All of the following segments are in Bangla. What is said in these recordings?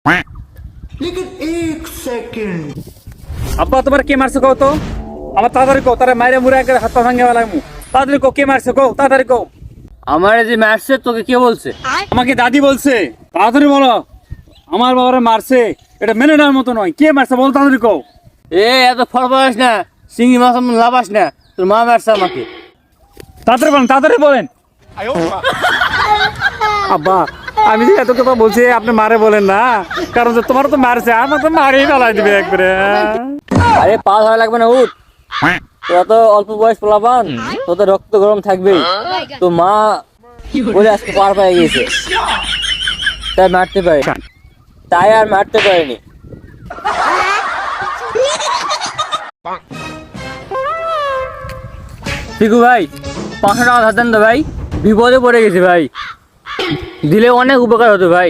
लेकिन एक सेकंड আব্বা তোমার কে মারছে কও তো আমার তাড়াতাড়ি কও তারে মাইরে মুরে একবার হাত পা ভাঙে ফেলামু তাড়াতাড়ি কও কে মারছে কও তাড়াতাড়ি কও আমার যে মারছে তোকে কে বলছে? আমাকে দাদি বলছে তাড়াতাড়ি বলো আমার বাবারে মারছে এটা মেনে নেওয়ার মতো নয় কে মারছে বল তাড়াতাড়ি কও এত ফরফরাস না, চিংড়ি মাছ এমন লাভাস না, তোর মা মারছে আমাকে। তাড়াতাড়ি বলেন আব্বা আমি যে এত কথা বলছি আপনি মারে বলেন না কারণ যে তোমার তো মারছে আমার তো মারেই ফেলাই দিবে একবারে আরে পা ধরা লাগবে না, উঠ। তোরা তো অল্প বয়স পোলাপান, তোদের রক্ত গরম থাকবেই। তো মা বলে আজকে পার পেয়ে গেছে, তাই মারতে পারে, তাই আর মারতে পারেনি। ঠিকু ভাই 500 টাকা ধার দেন তো ভাই, বিপদে পড়ে গেছি ভাই, দিলে অনেক উপকার হতো ভাই।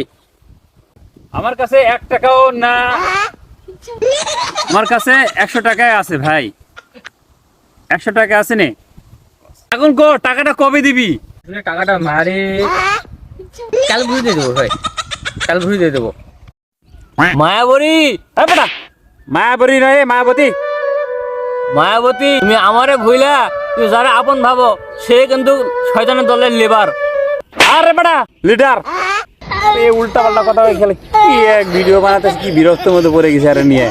আমার কাছে 1 টাকাও না, আমার কাছে 100 টাকায় আছে ভাই, 100 টাকা আছে নে এখন কো টাকাটা কবে দিবি? টাকাটা মারে কাল ঘুরে দিয়ে দেবো ভাই, কাল ঘুরে দিয়ে দেবো। মায়াবরী, বেটা মায়াবতী নয় মায়াবতী, মায়াবতী তুমি আমারে ভুইলা তুমি যারা আপন ভাবো সে কিন্তু শয়তানের দলের লেবার। আরে বেটা লিডার এই উল্টা পাল্টা কথা খেলে কি এক ভিডিও বানাতে কি বিরক্ত মধ্যে পড়ে গেছে আরে নিয়ে